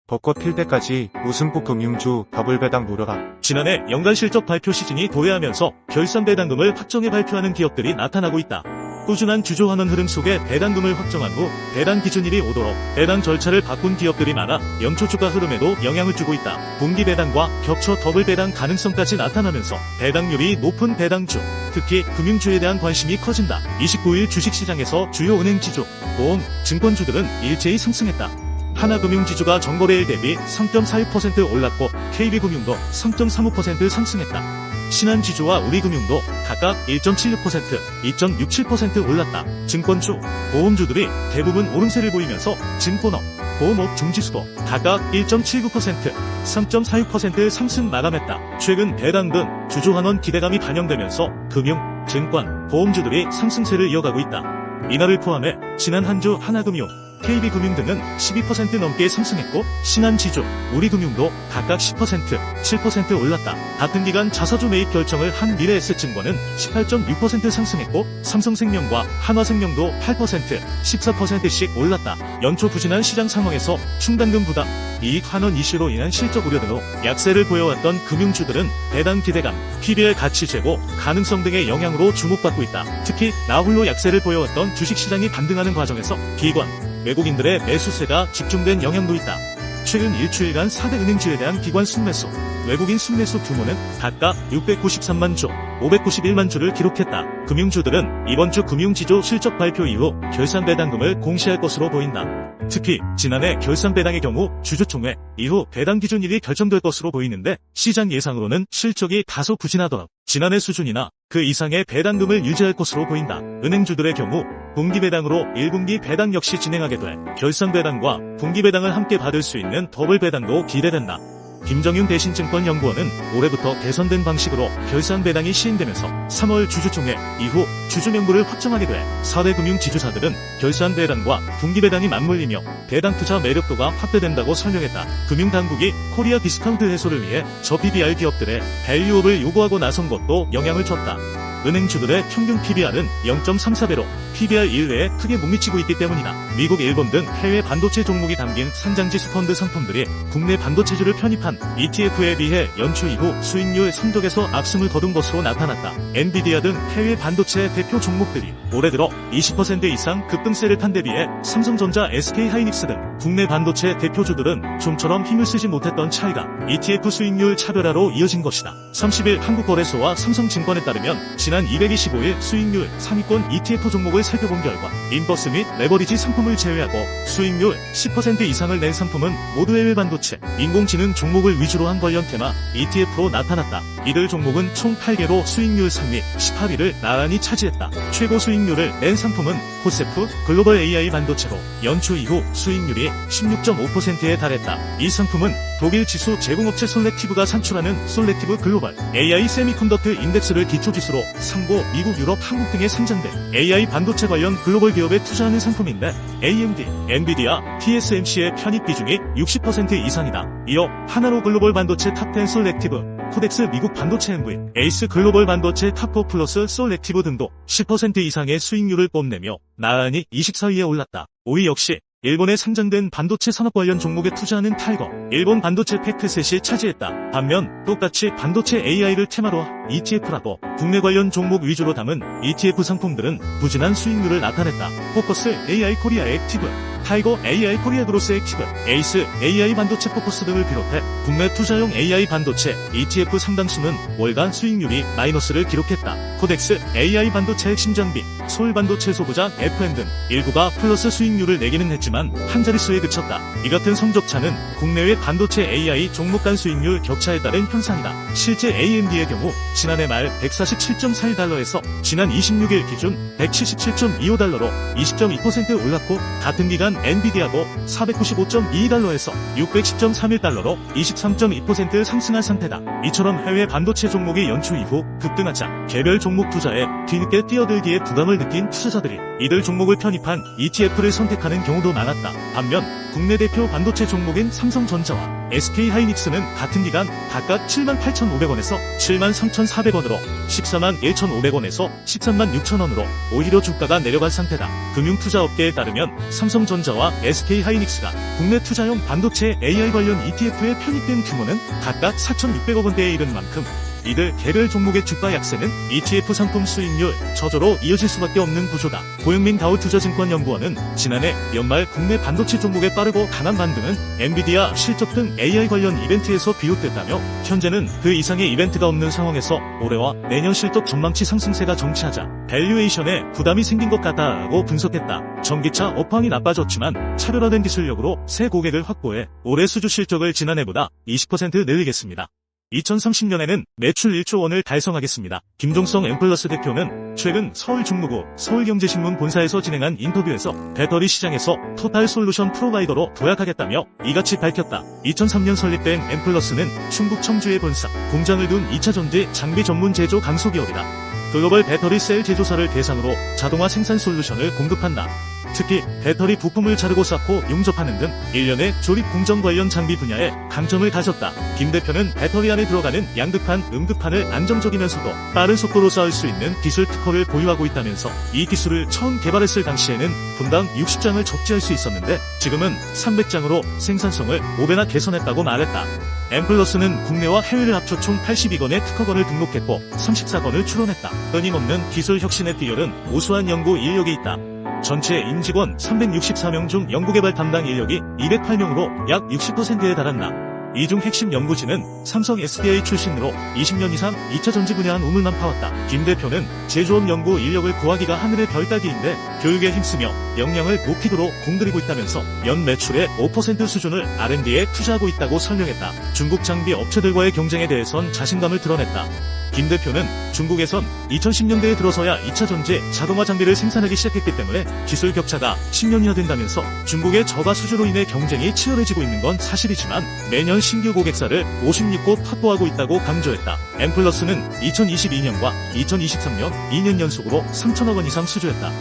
벚꽃 필 때까지 웃음꽃 금융주 더블 배당 노려라. 지난해 연간 실적 발표 시즌이 도래하면서 결산 배당금을 확정해 발표하는 기업들이 나타나고 있다. 꾸준한 주주 환원 흐름 속에 배당금을 확정한 후 배당 기준일이 오도록 배당 절차를 바꾼 기업들이 많아 연초 주가 흐름에도 영향을 주고 있다. 분기 배당과 겹쳐 더블 배당 가능성까지 나타나면서 배당률이 높은 배당주, 특히 금융주에 대한 관심이 커진다. 29일 주식시장에서 주요 은행 지주, 보험, 증권주들은 일제히 상승했다. 하나금융지주가 전거래일 대비 3.46% 올랐고 KB금융도 3.35% 상승했다. 신한지주와 우리금융도 각각 1.76%, 2.67% 올랐다. 증권주, 보험주들이 대부분 오름세를 보이면서 증권업, 보험업 중지수도 각각 1.79%, 3.46% 상승 마감했다. 최근 배당 등 주주환원 기대감이 반영되면서 금융, 증권, 보험주들이 상승세를 이어가고 있다. 이날을 포함해 지난 한 주 하나금융, KB금융 등은 12% 넘게 상승했고 신한지주, 우리금융도 각각 10%, 7% 올랐다. 같은 기간 자사주 매입 결정을 한 미래에셋증권은 18.6% 상승했고 삼성생명과 한화생명도 8%, 14%씩 올랐다. 연초 부진한 시장 상황에서 충당금 부담, 이익 환원 이슈로 인한 실적 우려 등으로 약세를 보여왔던 금융주들은 배당 기대감, PBR 가치 제고 가능성 등의 영향으로 주목받고 있다. 특히 나홀로 약세를 보여왔던 주식시장이 반등하는 과정에서 기관, 외국인들의 매수세가 집중된 영향도 있다. 최근 일주일간 4대 은행주에 대한 기관 순매수, 외국인 순매수 규모는 각각 693만 주, 591만 주를 기록했다. 금융주들은 이번 주 금융지주 실적 발표 이후 결산 배당금을 공시할 것으로 보인다. 특히 지난해 결산 배당의 경우 주주총회 이후 배당 기준일이 결정될 것으로 보이는데 시장 예상으로는 실적이 다소 부진하더라도 지난해 수준이나 그 이상의 배당금을 유지할 것으로 보인다. 은행주들의 경우 분기 배당으로 1분기 배당 역시 진행하게 돼 결산 배당과 분기 배당을 함께 받을 수 있는 더블 배당도 기대된다. 김정윤 대신증권연구원은 올해부터 개선된 방식으로 결산 배당이 시행되면서 3월 주주총회 이후 주주 명부를 확정하게 돼 4대 금융지주사들은 결산 배당과 분기 배당이 맞물리며 배당 투자 매력도가 확대된다고 설명했다. 금융당국이 코리아 디스카운트 해소를 위해 저PBR 기업들의 밸류업을 요구하고 나선 것도 영향을 줬다. 은행주들의 평균 PBR은 0.34배로 PBR 이외에 크게 못 미치고 있기 때문이다. 미국, 일본 등 해외 반도체 종목이 담긴 상장지수 펀드 상품들이 국내 반도체주를 편입한 ETF에 비해 연초 이후 수익률 성적에서 악승을 거둔 것으로 나타났다. 엔비디아 등 해외 반도체 대표 종목들이 올해 들어 20% 이상 급등세를 탄 데 비해 삼성전자, SK하이닉스 등 국내 반도체 대표주들은 좀처럼 힘을 쓰지 못했던 차이가 ETF 수익률 차별화로 이어진 것이다. 30일 한국거래소와 삼성증권에 따르면 지난 225일 수익률 상위권 ETF 종목을 살펴본 결과 인버스 및 레버리지 상품을 제외하고 수익률 10% 이상을 낸 상품은 모두 해외 반도체, 인공지능 종목을 위주로 한 관련 테마 ETF로 나타났다. 이들 종목은 총 8개로 수익률 상위 18위를 나란히 차지했다. 최고 수익률을 낸 상품은 코세프 글로벌 AI 반도체로 연초 이후 수익률이 16.5%에 달했다. 이 상품은 독일 지수 제공업체 솔렉티브가 산출하는 솔렉티브 글로벌 AI 세미컨덕터 인덱스를 기초지수로 상고, 미국, 유럽, 한국 등에 상장된 AI 반도체 관련 글로벌 기업에 투자하는 상품인데 AMD, 엔비디아, TSMC의 편입 비중이 60% 이상이다. 이어 하나로 글로벌 반도체 탑10 솔렉티브, 코덱스 미국 반도체 MV, 에이스 글로벌 반도체 탑4 플러스 솔렉티브 등도 10% 이상의 수익률을 뽐내며 나란히 24위에 올랐다. 5위 역시 일본에 상장된 반도체 산업 관련 종목에 투자하는 타이거, 일본 반도체 팩트셋이 차지했다. 반면 똑같이 반도체 AI를 테마로 ETF라고 국내 관련 종목 위주로 담은 ETF 상품들은 부진한 수익률을 나타냈다. 포커스 AI 코리아 액티브, 타이거 AI 코리아 그로스 액티브, 에이스 AI 반도체 포커스 등을 비롯해 국내 투자용 AI 반도체 ETF 상당수는 월간 수익률이 마이너스를 기록했다. 코덱스 AI 반도체 핵심 장비, 서울 반도체 소부장 FM 등 일부가 플러스 수익률을 내기는 했지만 한 자릿수에 그쳤다. 이 같은 성적차는 국내외 반도체 AI 종목 간 수익률 격차에 따른 현상이다. 실제 AMD의 경우 지난해 말 147.41달러에서 지난 26일 기준 177.25달러로 20.2% 올랐고 같은 기간 엔비디아도 495.22달러에서 610.31달러로 23.2% 상승한 상태다. 이처럼 해외 반도체 종목이 연초 이후 급등하자 개별 종목 투자에 뒤늦게 뛰어들기에 부담을 느낀 투자자들이 이들 종목을 편입한 ETF를 선택하는 경우도 많았다. 반면 국내 대표 반도체 종목인 삼성전자와 SK하이닉스는 같은 기간 각각 78,500원에서 73,400원으로 141,500원에서 136,000원으로 오히려 주가가 내려간 상태다. 금융투자업계에 따르면 삼성전자와 SK하이닉스가 국내 투자용 반도체 AI 관련 ETF에 편입된 규모는 각각 4,600억 원대에 이른 만큼 이들 개별 종목의 주가 약세는 ETF 상품 수익률 저조로 이어질 수밖에 없는 구조다. 고영민 다우투자증권연구원은 지난해 연말 국내 반도체 종목의 빠르고 강한 반등은 엔비디아 실적 등 AI 관련 이벤트에서 비롯됐다며 현재는 그 이상의 이벤트가 없는 상황에서 올해와 내년 실적 전망치 상승세가 정치하자 밸류에이션에 부담이 생긴 것 같다라고 분석했다. 전기차 업황이 나빠졌지만 차별화된 기술력으로 새 고객을 확보해 올해 수주 실적을 지난해보다 20% 늘리겠습니다. 2030년에는 매출 1조 원을 달성하겠습니다. 김종성 엠플러스 대표는 최근 서울중무구 서울경제신문 본사에서 진행한 인터뷰에서 배터리 시장에서 토탈 솔루션 프로바이더로 도약하겠다며 이같이 밝혔다. 2003년 설립된 엠플러스는 충북 청주에 본사, 공장을 둔 2차전지 장비 전문 제조 강소기업이다. 글로벌 배터리 셀 제조사를 대상으로 자동화 생산 솔루션을 공급한다. 특히 배터리 부품을 자르고 쌓고 용접하는 등 일련의 조립 공정 관련 장비 분야에 강점을 가졌다. 김 대표는 배터리 안에 들어가는 양극판, 음극판을 안정적이면서도 빠른 속도로 쌓을 수 있는 기술 특허를 보유하고 있다면서 이 기술을 처음 개발했을 당시에는 분당 60장을 적재할 수 있었는데 지금은 300장으로 생산성을 5배나 개선했다고 말했다. 엠플러스는 국내와 해외를 합쳐 총 82건의 특허건을 등록했고 34건을 출원했다. 끊임없는 기술 혁신에 뛰어든 우수한 연구 인력이 있다. 전체 임직원 364명 중 연구개발 담당 인력이 208명으로 약 60%에 달한다. 이 중 핵심 연구진은 삼성 SDI 출신으로 20년 이상 2차 전지 분야한 우물만 파왔다. 김 대표는 제조업 연구 인력을 구하기가 하늘의 별 따기인데 교육에 힘쓰며 역량을 높이도록 공들이고 있다면서 연 매출의 5% 수준을 R&D에 투자하고 있다고 설명했다. 중국 장비 업체들과의 경쟁에 대해선 자신감을 드러냈다. 김 대표는 중국에선 2010년대에 들어서야 2차 전지 자동화 장비를 생산하기 시작했기 때문에 기술 격차가 10년이나 된다면서 중국의 저가 수주로 인해 경쟁이 치열해지고 있는 건 사실이지만 매년 신규 고객사를 56곳 확보하고 있다고 강조했다. 엠플러스는 2022년과 2023년 2년 연속으로 3천억 원 이상 수주했다.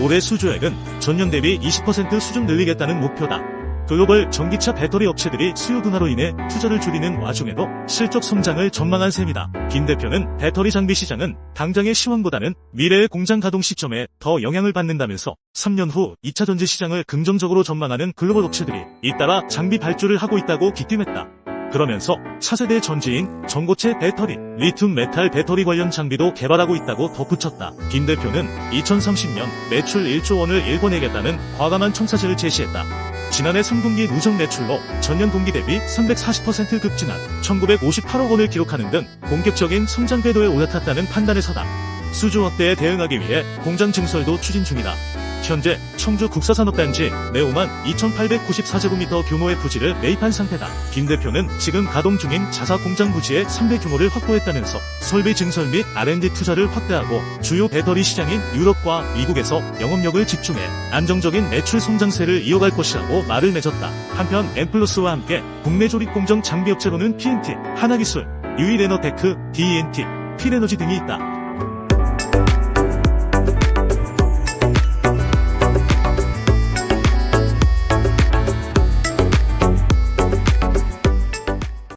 올해 수주액은 전년 대비 20% 수준 늘리겠다는 목표다. 글로벌 전기차 배터리 업체들이 수요 둔화로 인해 투자를 줄이는 와중에도 실적 성장을 전망한 셈이다. 김 대표는 배터리 장비 시장은 당장의 시황보다는 미래의 공장 가동 시점에 더 영향을 받는다면서 3년 후 2차 전지 시장을 긍정적으로 전망하는 글로벌 업체들이 잇따라 장비 발주를 하고 있다고 기띔했다. 그러면서 차세대 전지인 전고체 배터리, 리튬 메탈 배터리 관련 장비도 개발하고 있다고 덧붙였다. 김 대표는 2030년 매출 1조 원을 일궈내겠다는 과감한 청사진을 제시했다. 지난해 3분기 누적 매출로 전년 동기 대비 340% 급진한 1958억 원을 기록하는 등 본격적인 성장 궤도에 올라탔다는 판단에서다. 수주 확대에 대응하기 위해 공장 증설도 추진 중이다. 현재 청주 국사산업단지 네오만 2894제곱미터 규모의 부지를 매입한 상태다. 김 대표는 지금 가동 중인 자사 공장 부지의 3배 규모를 확보했다면서 설비 증설 및 R&D 투자를 확대하고 주요 배터리 시장인 유럽과 미국에서 영업력을 집중해 안정적인 매출 성장세를 이어갈 것이라고 말을 맺었다. 한편 엠플러스와 함께 국내 조립 공정 장비업체로는 PNT, 하나기술, 유일에너테크, DENT, 필에너지 등이 있다.